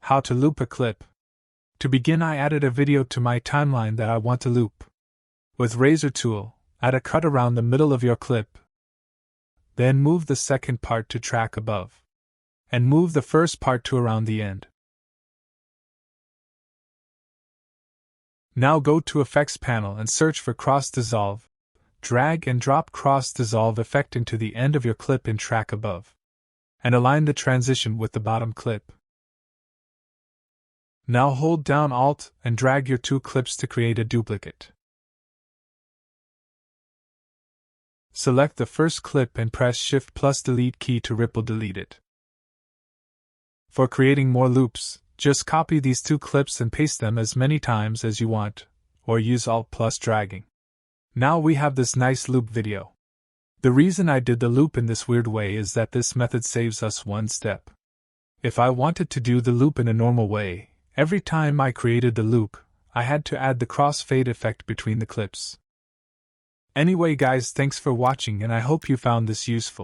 How to loop a clip. To begin, I added a video to my timeline that I want to loop. With Razor tool, add a cut around the middle of your clip. Then move the second part to track above. And move the first part to around the end. Now go to Effects panel and search for Cross Dissolve. Drag and drop Cross Dissolve effect into the end of your clip in track above. And align the transition with the bottom clip. Now hold down Alt and drag your two clips to create a duplicate. Select the first clip and press Shift+Delete key to ripple delete it. For creating more loops, just copy these two clips and paste them as many times as you want, or use Alt plus dragging. Now we have this nice loop video. The reason I did the loop in this weird way is that this method saves us one step. If I wanted to do the loop in a normal way, every time I created the loop, I had to add the crossfade effect between the clips. Anyway guys, thanks for watching and I hope you found this useful.